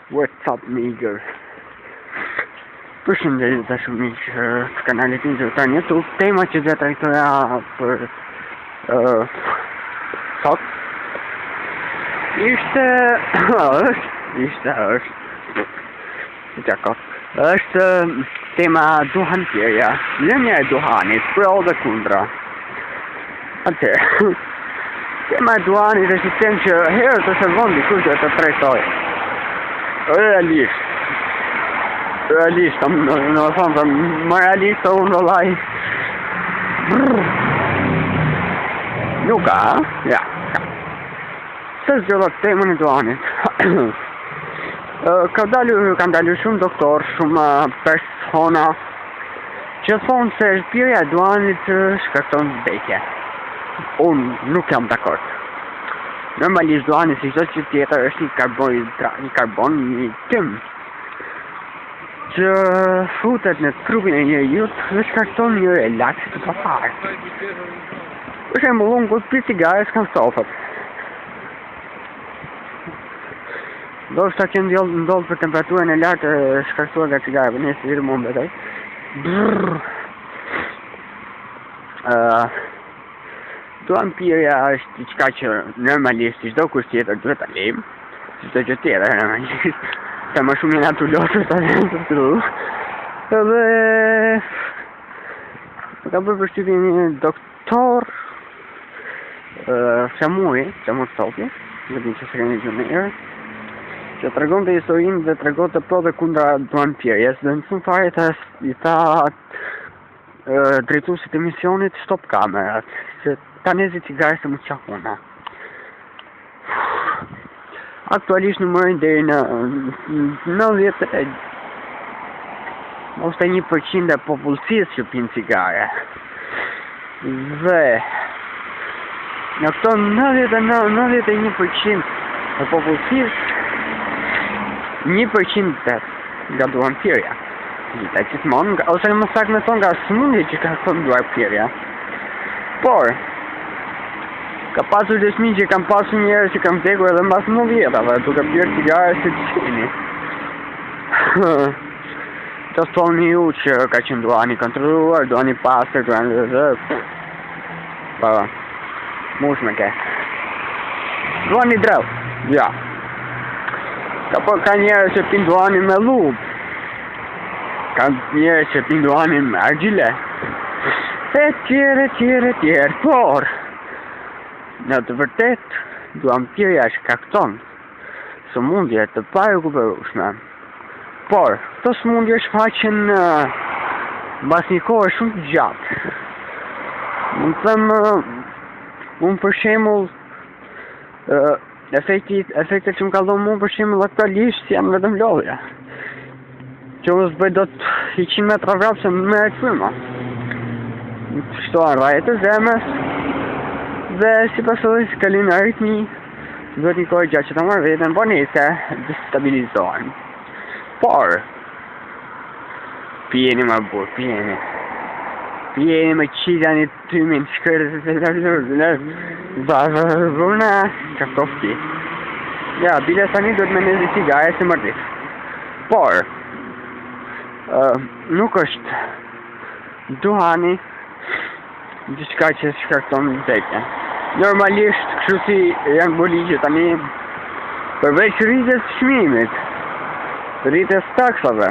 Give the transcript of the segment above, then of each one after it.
What's up, nigger? Përshëndetje të shumë miqë të kanalit të në YouTube. Tema që dhe trajtoja për sot është tema duhantirja, lënia e duhanit, pro dhe kundra. Atëherë, tema e duhanit është një temë që herë të sërvon dikush dhe të trajtoj. Realisht, në thonë të më realist të unë vëllaj. Nuk ka, ja. Se zgjodha temën e duhanit. Kanë dalë shumë doktor, shumë persona që thonë se pirja e duhanit shkakton vdekje. Unë nuk jam dakord. Normalisht duhani si çdo gjë tjetër është një karbon, një tim që futet në trupin e njeriut dhe shkakton një relaks të paparë. Për shembull, unë kur pi cigare s'kam stofët. Ndoshta që ndodh për temperaturën e lartë shkaktuar nga cigareve, nëse i rëmon vetaj. Duhanpirja është diçka që normalisht çdo kush tjetër duhet ta lejmë, çdo gjë tjetër normalisht. Sa më shumë jena të lotër ta lejmë të tru. Edhe ka bërë përshtypjen një doktor Flamuri Sofi, dhe di që se keni gjë në erë, që tregonte historinë dhe tregonte pro dhe kundra duhanpirjes, dhe në fund fare i tha drejtuesit e misionit stop kamerat, që ta nezi cigare se më qahuna. Aktualisht numërojnë deri në 91% e popullsisë që pinë cigare. Dhe në këto 91% e popullsisë, 1% nga duhanpirja. Gjitha gjithmonë, ose më saktë me thonë nga sëmundje që ka thonë duhanpirja. Por, ka pasur dëshmi që kam pasur njerëz që kam vdekur edhe mbas 9 vjetave, duke pirë cigare si të qeni. Të thoni ju që ka qenë duhani kontrolluar, duhani pastër, duhani mush me ke. Duhani dreu, ja. Ka njerëz që pinë duhani me lupë. Ka njerëz që pinë duhani me argjile. E tjerë, por në të vërtet duhanpirja shkakton sëmundje të parekuperueshme. Por këto sëmundje shfaqen mbas një kohë shumë të gjatë. Mund të them, unë për shembull, efektet që më ka dhënë mua për shembull aktualisht janë vetëm lodhja. Që unë s'bëj dot 100 metra vrap se më merret fryma. Shtohen rrajet e zemrës dhe si pasojë kalojnë në aritmi, duhet një kohë gjatë që ta marrë veten, por nëse destabilizohen. Por pjeni më burr, pjeni me qitani tymin vërna qaftofi. Ja, bile tani duhet me nezi cigare se mërdit. Por nuk është duhani diçka që shkakton vdekjen. Normalisht, kështu si janë boligje tani, përveç rritjes së çmimit, rritjes taksave,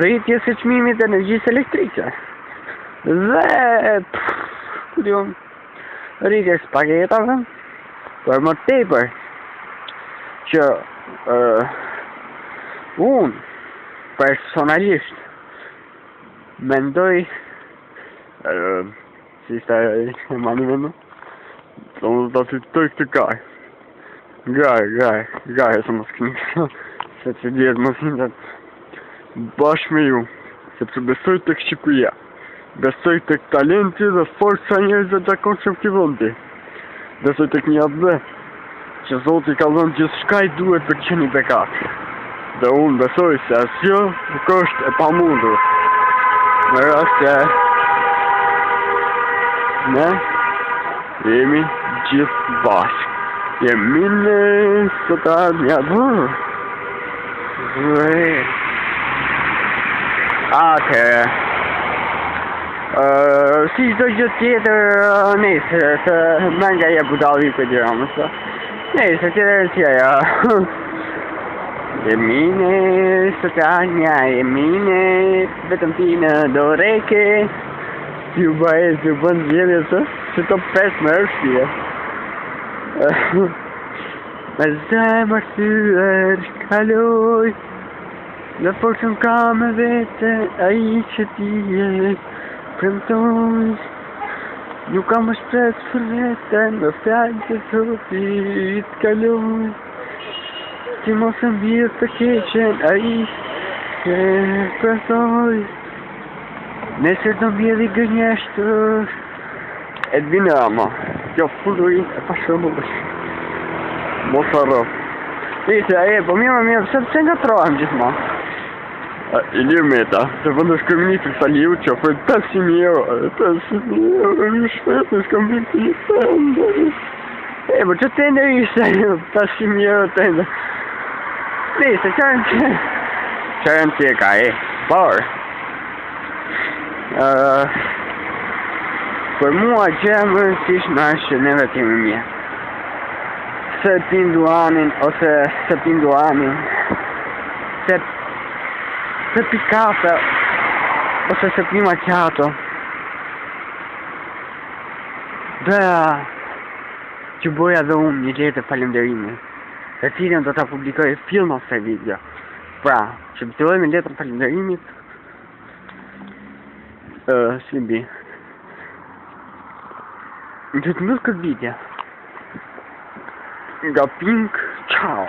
rritjes së çmimit energjisë elektrike, dhe rritjes pagetave, për më tepër që unë personalisht mendoj si sta e mani me më? Unë do të fitoj këtë gaj, se mos këni, se që djetë mos hindat bashkë me ju, sepse besoj të Shqipëria, besoj të talenti dhe forca njerëzve zakonshëm këtij vendi, besoj të një atë që Zoti ka dhënë gjithçka i duhet për të qenë i bekat, dhe unë besoj se asgjë nuk është e pamundur, në rast se ne jemi gjithë bashkë. Jemine sot ardhja bërë. Atëherë, si çdo gjë tjetër nesër, se mendja e budalli për gjëra më së. Nesër tjetër tjera. Jemine sot ardhja, jemine vetëm ti në doreke. Ju bën zgjedhje se të 5 më rështje. Me zemër thyer kaloj, në forcën ka me vete, ai që ti e premtoj. Nuk kam më shpres për veten, në fjallë të zotit kaloj. Ti mos e mbirë të keqen, ai që premtoj. Nesër do mbjedhi gënjeshtër. Edvin Rama, kjo fullurin e pashëmbullës. Mos harro. Nise, po mirë, pse nga trohem gjithmonë? Ilir Meta, se vëndës kërministri Saliu që ofrët 500.000 euro. 500.000 euro, në shpetë, në shkam bërë të një tender. Po që tender ishte, 500.000 euro tender. Nise, qërën që ka por. Për mua që e më rëndësish në është neve kemi mje. Se pindu anin, ose se pindu anin, se pikate, ose se pi macchiato. Doja që boja dhe unë një letë falenderimi, e cilën do të publikoj film ose video. Pra, që bëtëroj me letër falenderimit, si mbi. Në të të mësë këtë video. Nga Pink, ciao!